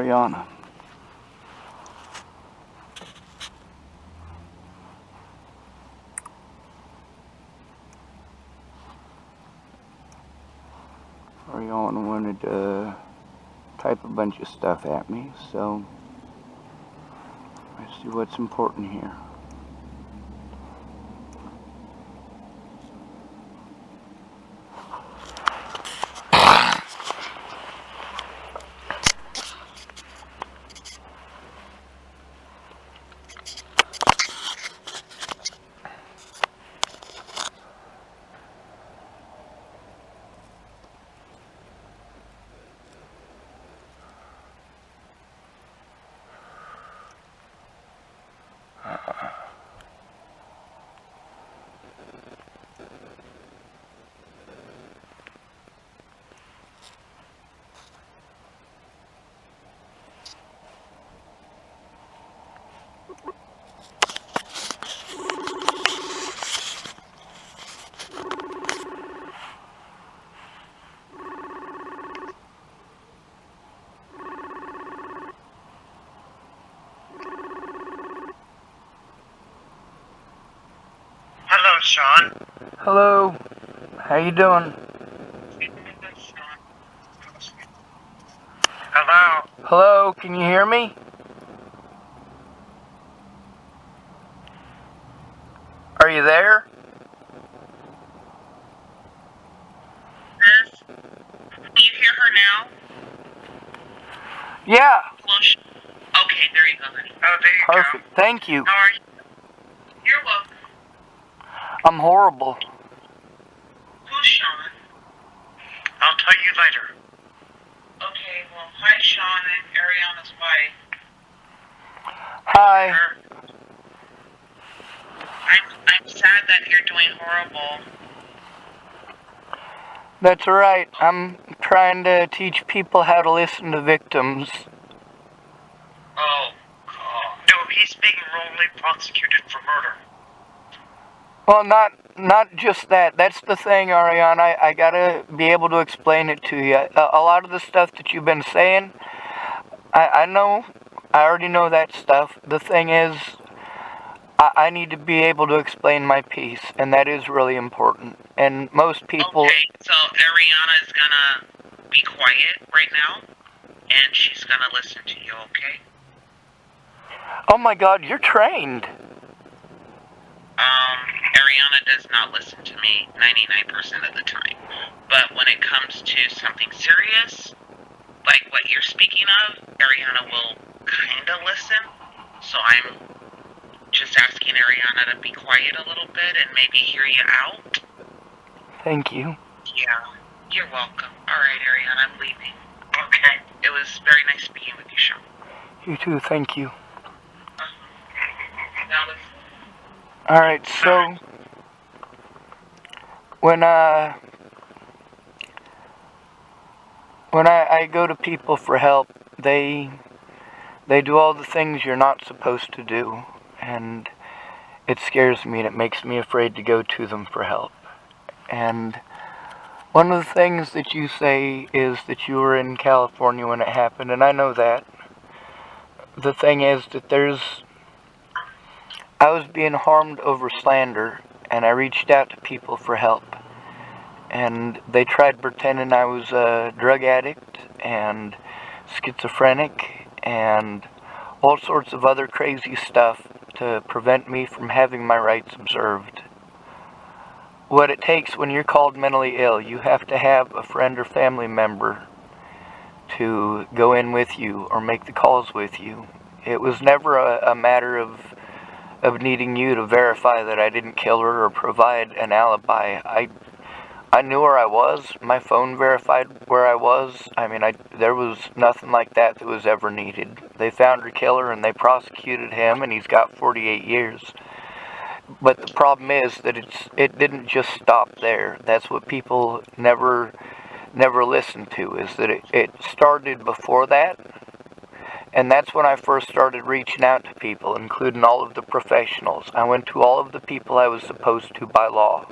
Arianna. Arianna wanted to type a bunch of stuff at me, so let's see what's important here. Hello, Sean. Hello. How you doing? Hello. Hello, can you hear me? Are you there? Yes. Can you hear her now? Yeah. Okay, there you go, honey. Oh, there you Perfect. go. Thank you. How are you? You're welcome. I'm horrible. Who's Sean? I'll tell you later. Okay, well, hi, Sean. I'm Arianna's wife. Hi. I'm sad that you're doing horrible. That's right. I'm trying to teach people how to listen to victims. Oh. No, he's being wrongly prosecuted for murder. Well, not just that. That's the thing, Ariana. I gotta be able to explain it to you. A lot of the stuff that you've been saying, I know. I already know that stuff. The thing is, I need to be able to explain my piece, and that is really important. And most people... Okay, so Arianna is gonna be quiet right now, and she's gonna listen to you, okay? Oh my God, you're trained. Arianna does not listen to me 99% of the time. But when it comes to something serious, like what you're speaking of, Arianna will kind of listen. So I'm just asking Arianna to be quiet a little bit and maybe hear you out. Thank you. Yeah, you're welcome. All right, Arianna, I'm leaving. Okay. It was very nice speaking with you, Sean. You too, thank you. Now listen. Alright, so when I go to people for help, they do all the things you're not supposed to do, and it scares me and it makes me afraid to go to them for help. And one of the things that you say is that you were in California when it happened, and I know that. The thing is that I was being harmed over slander, and I reached out to people for help. And they tried pretending I was a drug addict and schizophrenic and all sorts of other crazy stuff to prevent me from having my rights observed. What it takes when you're called mentally ill, you have to have a friend or family member to go in with you or make the calls with you. It was never a matter of needing you to verify that I didn't kill her or provide an alibi. I knew where I was. My phone verified where I was. I mean, there was nothing like that was ever needed. They found her killer and they prosecuted him, and he's got 48 years. But the problem is that it didn't just stop there. That's what people never listen to, is that it started before that. And that's when I first started reaching out to people, including all of the professionals. I went to all of the people I was supposed to by law.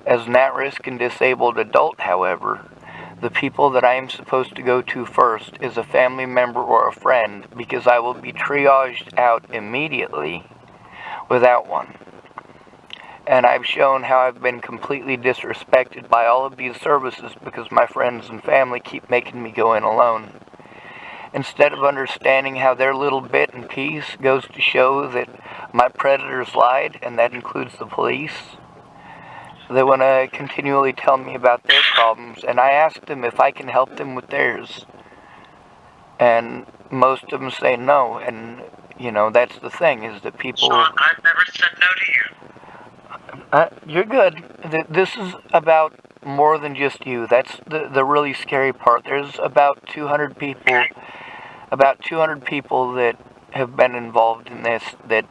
As an at-risk and disabled adult, however, The people that I am supposed to go to first is a family member or a friend, because I will be triaged out immediately without one. And I've shown how I've been completely disrespected by all of these services because my friends and family keep making me go in alone. Instead of understanding how their little bit and piece goes to show that my predators lied, and that includes the police, they want to continually tell me about their problems, and I ask them if I can help them with theirs. And most of them say no, and, that's the thing, is that people... Sean, I've never said no to you. You're good. This is about more than just you. That's the really scary part. There's about 200 people, that have been involved in this, that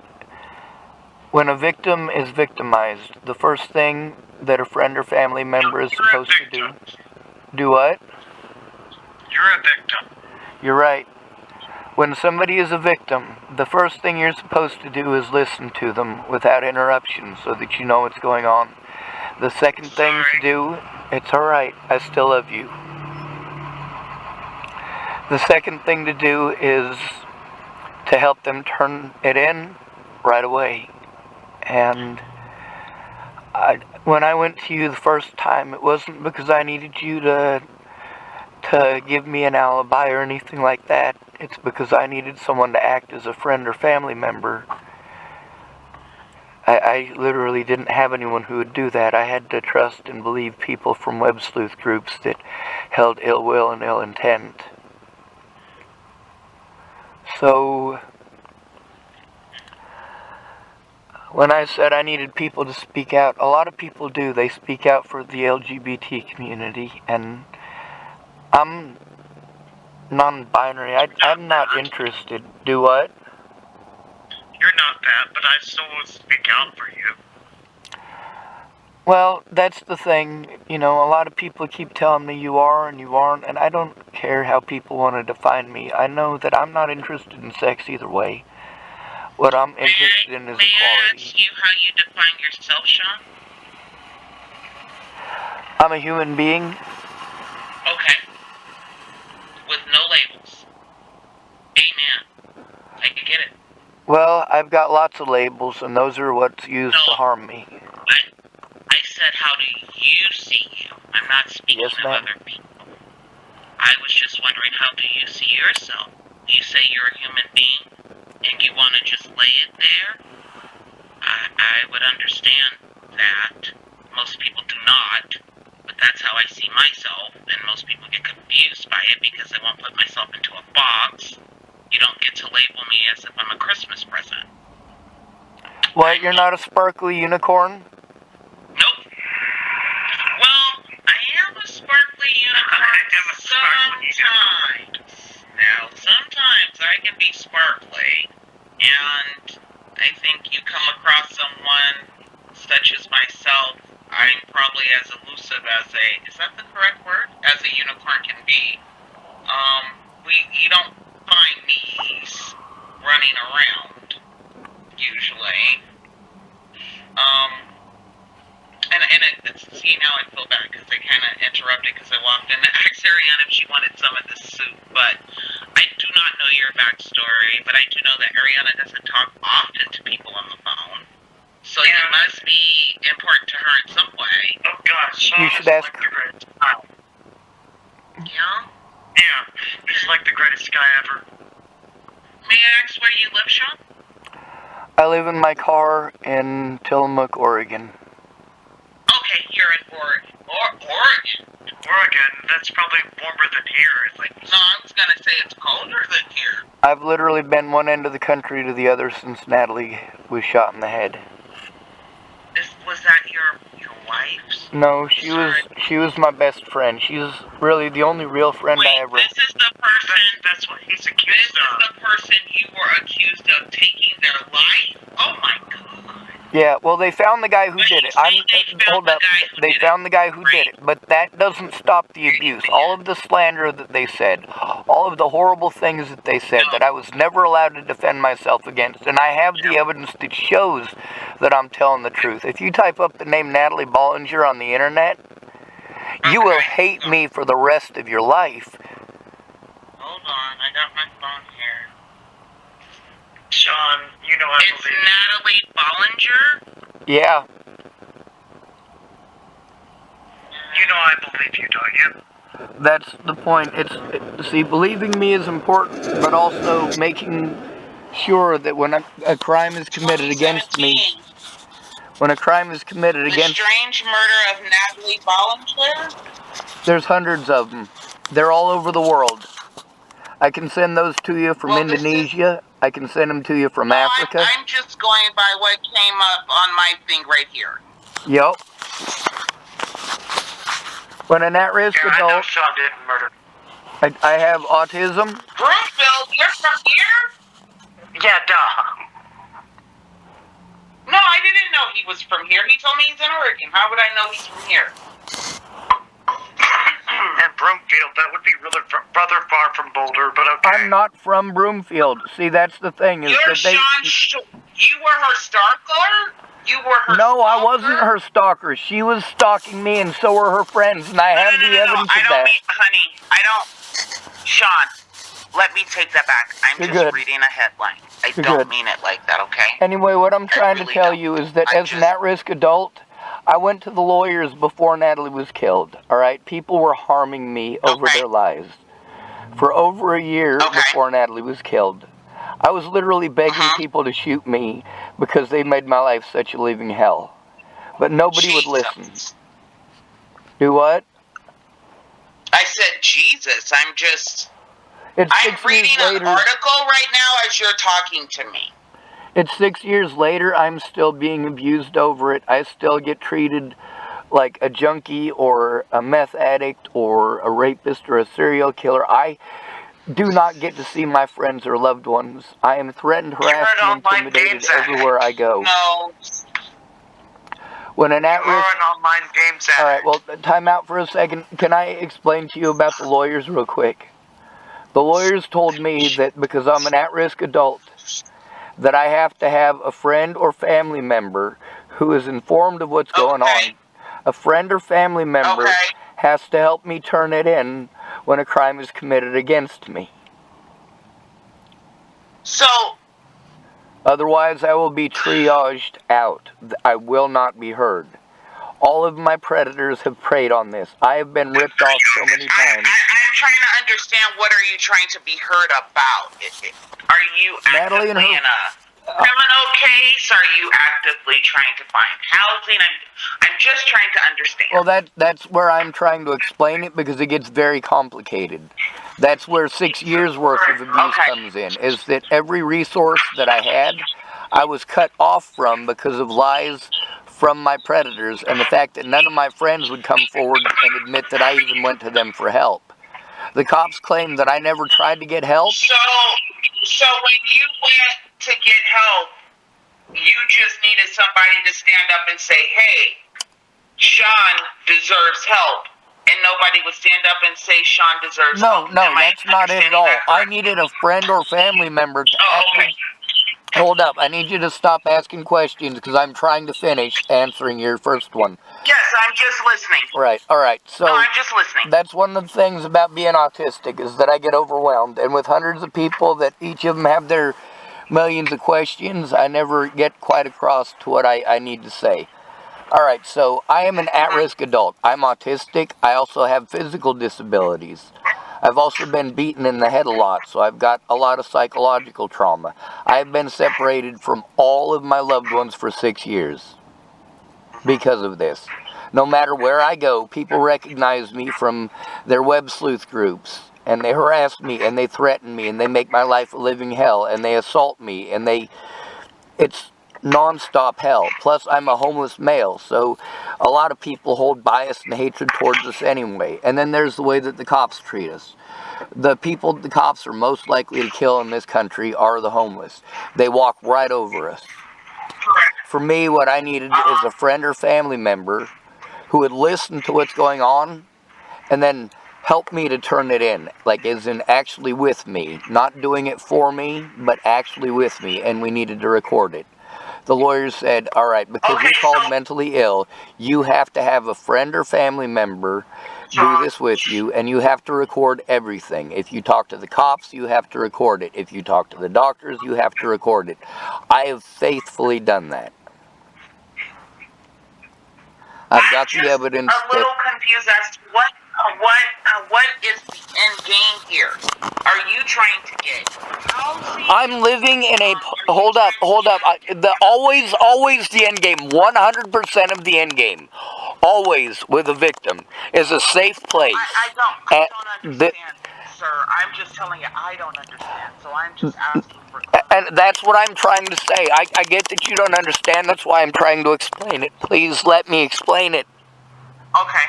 when a victim is victimized, the first thing that a friend or family member is supposed to do... Do what? You're a victim. You're right. When somebody is a victim, the first thing you're supposed to do is listen to them without interruption so that you know what's going on. The second thing to do... It's alright, I still love you. The second thing to do is to help them turn it in right away. And when I went to you the first time, it wasn't because I needed you to give me an alibi or anything like that. It's because I needed someone to act as a friend or family member. I literally didn't have anyone who would do that. I had to trust and believe people from web sleuth groups that held ill will and ill intent. So, when I said I needed people to speak out, a lot of people do. They speak out for the LGBT community, and I'm non-binary. I'm not interested. Do what? You're not that, but I still will speak out for you. Well, that's the thing. A lot of people keep telling me you are and you aren't, and I don't care how people want to define me. I know that I'm not interested in sex either way. What I'm interested in is equality. May I ask you how you define yourself, Sean? I'm a human being. Okay. With no labels. Amen. I can get it. Well, I've got lots of labels, and those are what's used to harm me. I said, how do you see you? I'm not speaking of other people. I was just wondering, how do you see yourself? You say you're a human being, and you want to just lay it there? I would understand that. Most people do not, but that's how I see myself, and most people get confused by it because I won't put myself into a box. You don't get to label me as if I'm a Christmas present. What, you're not a sparkly unicorn? Nope. Well, I am a sparkly unicorn sometimes. Now, sometimes I can be sparkly, and I think you come across someone such as myself, I'm probably as elusive as is that the correct word? As a unicorn can be. You don't find me running around, usually. See, now I feel bad because I kind of interrupted because I walked in to ask Arianna if she wanted some of this soup, but I do not know your backstory, but I do know that Arianna doesn't talk often to people on the phone, so you must be important to her in some way. Oh gosh, you should ask her. Yeah? Yeah, she's like the greatest guy ever. May I ask where you live, Sean? I live in my car in Tillamook, Oregon. Okay, you're in Oregon. Oregon, that's probably warmer than here. No, I was gonna say it's colder than here. I've literally been one end of the country to the other since Natalie was shot in the head. Was that your wife's? No, she was my best friend. She's really the only real friend I ever... This is the person... That's what he's accused of. This is the person you were accused of taking their life? Oh my god. Yeah, well, they found the guy who did it. Hold up. They found the guy who did it, but that doesn't stop the abuse. All of the slander that they said, all of the horrible things that they said that I was never allowed to defend myself against, and I have the evidence that shows that I'm telling the truth. If you type up the name Natalie Bollinger on the internet, You will Okay, hate so- me for the rest of your life. Hold on, I got my phone here. Sean, you know I It's believe you. Natalie Bollinger. Yeah, You know I believe you, don't you? that's the point. See, believing me is important, but also making sure that when a crime is committed against me, 2017. when a crime is committed The against, strange murder of Natalie Bollinger. there's hundreds of them. They're all over the world. I can send those to you from Well, this is- Indonesia. I can send them to you from No, Africa. I'm just going by what came up on my thing right here. Yep. When an at-risk Yeah, I know adult, Sean didn't murder. I have autism. Broomfield, you're from here? Yeah, duh. No, I didn't know he was from here. He told me he's in Oregon. How would I know he's from here? And Broomfield, that would be rather far from Boulder, but okay. I'm not from Broomfield. See, that's the thing is You're that they. you were her stalker? You were her No, I stalker? wasn't her stalker. She was stalking me, and so were her friends, and I have the evidence I of don't that. mean, honey, I don't. Sean, let me take that back. I'm You're just good. reading a headline. I You're don't good. mean it like that, okay? Anyway, what I'm trying to really tell don't. you is that I as an just- at-risk adult, I went to the lawyers before Natalie was killed, all right? People were harming me over Okay. their lives for over a year Okay. before Natalie was killed. I was literally begging people to shoot me because they made my life such a living hell. But nobody would listen. Jesus. Do what? I said Jesus. I'm It's I'm 6 reading years an later. article right now as you're talking to me. It's 6 years later. I'm still being abused over it. I still get treated like a junkie or a meth addict or a rapist or a serial killer. I do not get to see my friends or loved ones. I am threatened, You're harassed, an and online intimidated games addict. everywhere I go. No. When an You're at-risk... an online games addict. All right, well, time out for a second. Can I explain to you about the lawyers real quick? The lawyers told me that because I'm an at-risk adult, that I have to have a friend or family member who is informed of what's going Okay. on. A friend or family member Okay. has to help me turn it in when a crime is committed against me. So, Otherwise, I will be triaged out. I will not be heard. All of my predators have preyed on this. I have been ripped off so many times. I'm trying to understand, what are you trying to be heard about? Are you Natalie and actively her- in a criminal case? Are you actively trying to find housing? I'm just trying to understand. Well, that's where I'm trying to explain it because it gets very complicated. That's where 6 years worth of abuse Okay. comes in, is that every resource that I had, I was cut off from because of lies from my predators and the fact that none of my friends would come forward and admit that I even went to them for help. The cops claim that I never tried to get help. So when you went to get help, you just needed somebody to stand up and say, hey, Sean deserves help. And nobody would stand up and say Sean deserves No, help. no, Am I that's not it at understanding all. that I correctly? needed a friend or family member to Oh, okay. actually... Hold up, I need you to stop asking questions because I'm trying to finish answering your first one. Yes, I'm just listening. Right, alright, so... No, I'm just listening. That's one of the things about being autistic is that I get overwhelmed. And with hundreds of people that each of them have their millions of questions, I never get quite across to what I need to say. Alright, so I am an at-risk adult. I'm autistic. I also have physical disabilities. I've also been beaten in the head a lot, so I've got a lot of psychological trauma. I've been separated from all of my loved ones for 6 years because of this. No matter where I go, people recognize me from their web sleuth groups, and they harass me, and they threaten me, and they make my life a living hell, and they assault me, and it's non-stop hell. Plus, I'm a homeless male, so a lot of people hold bias and hatred towards us anyway. And then there's the way that the cops treat us. The people the cops are most likely to kill in this country are the homeless. They walk right over us. Correct. For me, what I needed is a friend or family member who would listen to what's going on and then help me to turn it in, like as in actually with me, not doing it for me, but actually with me, and we needed to record it. The lawyers said, all right, because Okay, you're called so- mentally ill, you have to have a friend or family member do this with you, and you have to record everything. If you talk to the cops, you have to record it. If you talk to the doctors, you have to record it. I have faithfully done that. I've got the evidence. I'm just a little confused as to what is the end game here? Are you trying to get housing? I'm living in a... Hold up. Always the end game. 100% of the end game. Always with a victim is a safe place. I don't understand, sir. I'm just telling you, I don't understand. So I'm just asking for and that's what I'm trying to say. I get that you don't understand. That's why I'm trying to explain it. Please let me explain it. Okay.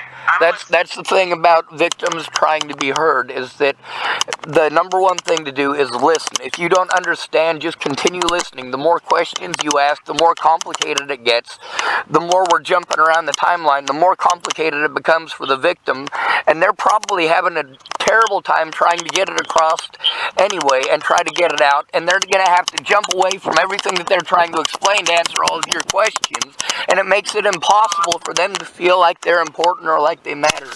That's the thing about victims trying to be heard, is that the number one thing to do is listen. If you don't understand, just continue listening. The more questions you ask, the more complicated it gets. The more we're jumping around the timeline, the more complicated it becomes for the victim. And they're probably having a terrible time trying to get it across anyway and try to get it out. And they're going to have to jump away from everything that they're trying to explain to answer all of your questions. And it makes it impossible for them to feel like they're important or like they matter.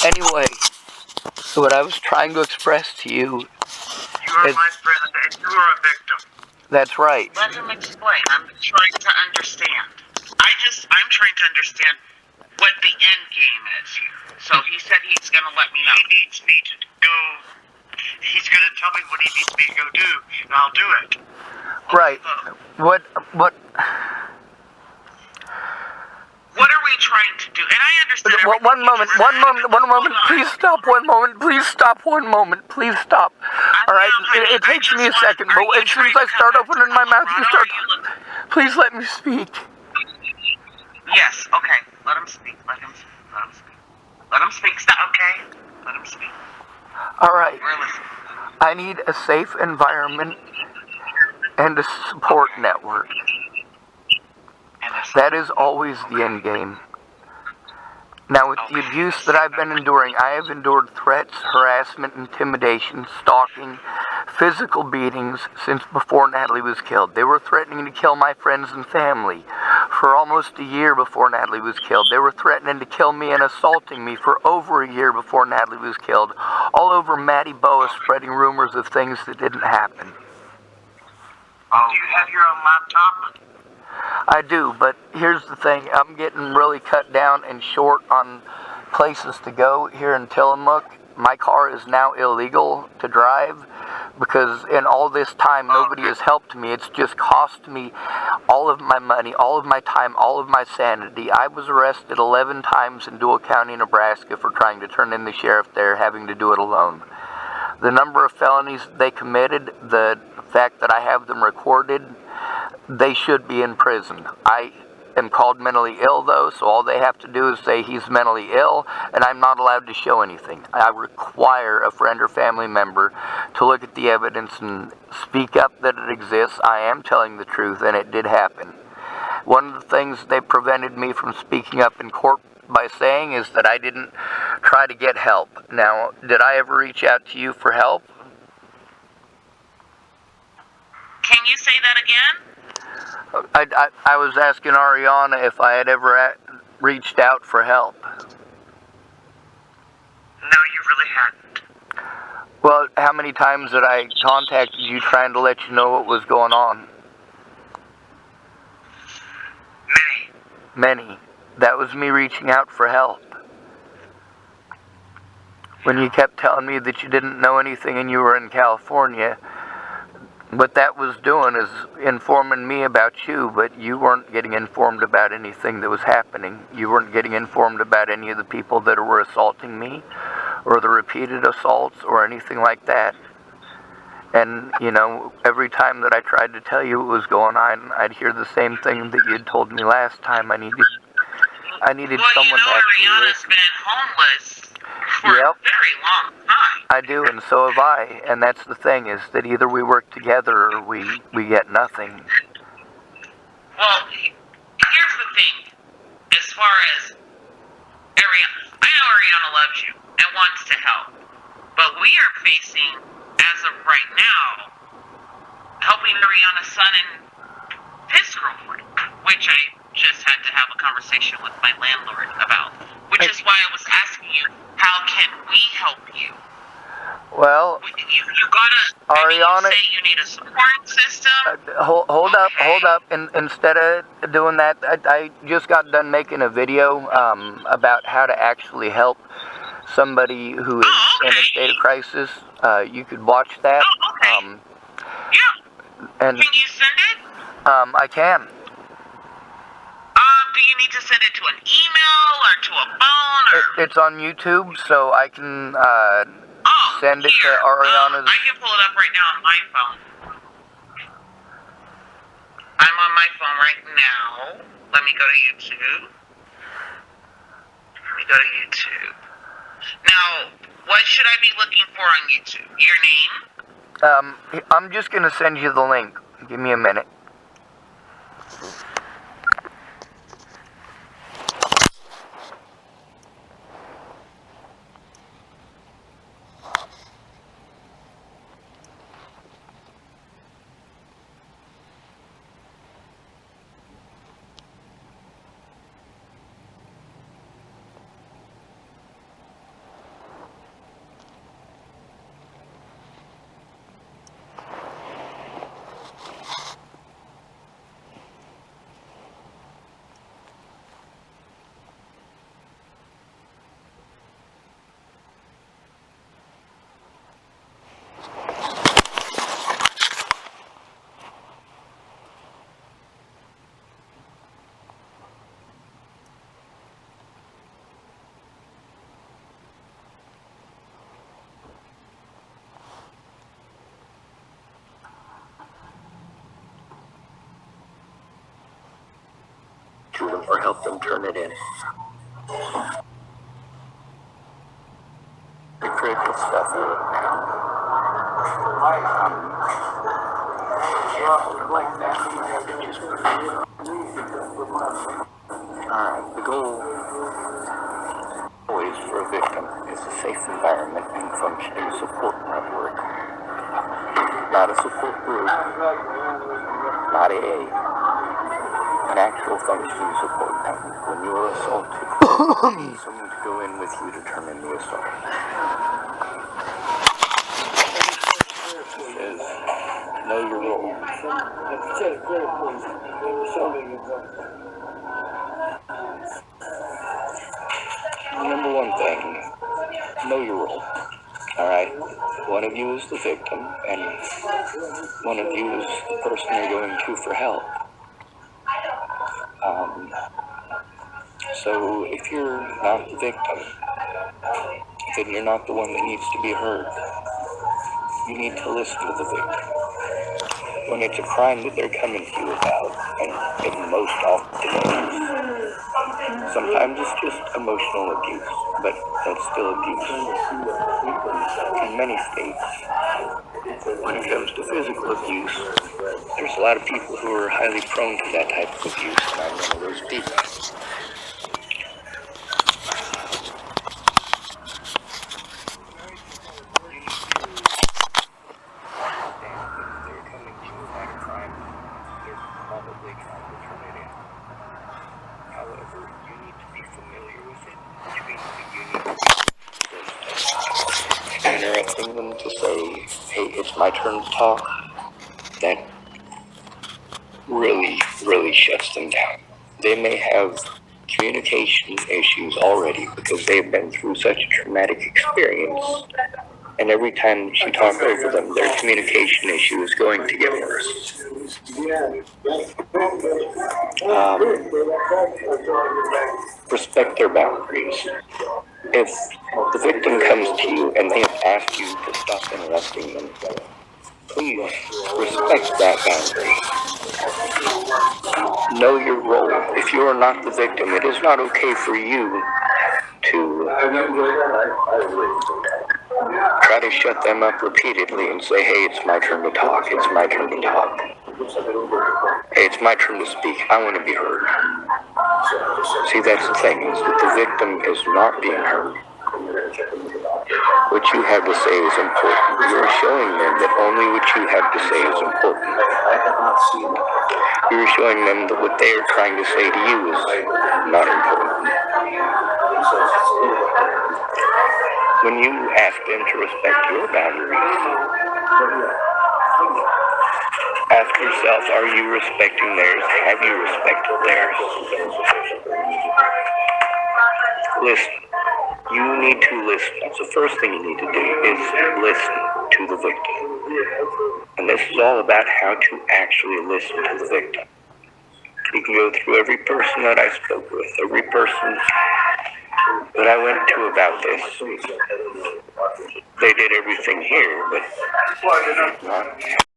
Anyway, what I was trying to express to you... You are my friend, and you are a victim. That's right. Let him explain. I'm trying to understand. I'm trying to understand what the end game is here. So he said he's going to let me know. He needs me to go. He's going to tell me what he needs me to go do, and I'll do it. Right. What... What are we trying to do? And I understand. One moment. Please stop 1 moment. Please stop 1 moment. Please stop. All right. It takes me a second, but as soon as I start opening my mouth, you start. Please let me speak. Yes. Okay. Let him speak. Let him speak. Stop. Okay. Let him speak. All right. We're listening. I need a safe environment and a support network. That is always the end game. Now, with the abuse that I've been enduring, I have endured threats, harassment, intimidation, stalking, physical beatings since before Natalie was killed. They were threatening to kill my friends and family for almost a year before Natalie was killed. They were threatening to kill me and assaulting me for over a year before Natalie was killed. All over Maddie Boa, spreading rumors of things that didn't happen. Do you have your own laptop? I do, but here's the thing. I'm getting really cut down and short on places to go here in Tillamook. My car is now illegal to drive because in all this time, nobody has helped me. It's just cost me all of my money, all of my time, all of my sanity. I was arrested 11 times in Dual County, Nebraska for trying to turn in the sheriff there, having to do it alone. The number of felonies they committed, the fact that I have them recorded, they should be in prison. I am called mentally ill, though, so all they have to do is say he's mentally ill, and I'm not allowed to show anything. I require a friend or family member to look at the evidence and speak up that it exists. I am telling the truth, and it did happen. One of the things they prevented me from speaking up in court by saying is that I didn't try to get help. Now, did I ever reach out to you for help? Can you say that again? I was asking Arianna if I had ever reached out for help. No, you really hadn't. Well, how many times did I contacted you trying to let you know what was going on? Many. That was me reaching out for help. When you kept telling me that you didn't know anything and you were in California, what that was doing is informing me about you, but you weren't getting informed about anything that was happening. You weren't getting informed about any of the people that were assaulting me, or the repeated assaults, or anything like that. And, you know, every time that I tried to tell you what was going on, I'd hear the same thing that you'd told me last time. I needed someone to actually Arianna's listen. been homeless for a very long time. I do, and so have I. And that's the thing, is that either we work together or we get nothing. Well, here's the thing. As far as Arianna, I know Arianna loves you and wants to help. But we are facing, as of right now, helping Arianna's son and his girlfriend, which I just had to have a conversation with my landlord about, which is why I was asking you, how can we help you? Well, You gotta, Arianna, you say you need a support system. hold up. Instead of doing that, I just got done making a video about how to actually help somebody who is in a state of crisis. You could watch that. Oh, okay. Yeah. And can you send it? I can. Do you need to send it to an email or to a phone? Or? It's on YouTube, so I can send it here. to Arianna's. I can pull it up right now on my phone. I'm on my phone right now. Let me go to YouTube. Now, what should I be looking for on YouTube? Your name? I'm just gonna send you the link. Give me a minute. Or help them turn it in. The critical stuff. Like that. Alright, the goal always for a victim is a safe environment and functioning support network. Not a support group, not an actual functioning support network. When you are assaulted, you need someone to go in with you to determine the assault. It says, know your role. Number one thing, know your role. Alright? One of you is the victim, and one of you is the person you're going to for help. So if you're not the victim, then you're not the one that needs to be heard. You need to listen to the victim. When it's a crime that they're coming to you about, and most often sometimes it's just emotional abuse, but that's still abuse. In many states, when it comes to physical abuse, there's a lot of people who are highly prone to that type of abuse, and I'm one of those people. Interrupting them to say, hey, it's my turn to talk, that really shuts them down. They may have communication issues already because they've been through such a traumatic experience, and every time that you talk over them, their communication issue is going to get worse. Respect their boundaries. If the victim comes to you and they have asked you to stop interrupting them, please respect that boundary. Know your role. If you are not the victim, it is not okay for you to try to shut them up repeatedly and say, hey, it's my turn to talk, it's my turn to talk. Hey, it's my turn to speak, I want to be heard. See, that's the thing, is that the victim is not being heard. What you have to say is important. You're showing them that only what you have to say is important. You're showing them that what they are trying to say to you is not important. When you ask them to respect your boundaries, ask yourself, are you respecting theirs? Have you respected theirs? Listen. You need to listen. That's the first thing you need to do, is listen to the victim. And this is all about how to actually listen to the victim. You can go through every person that I spoke with, every person that I went to about this. They did everything here, but not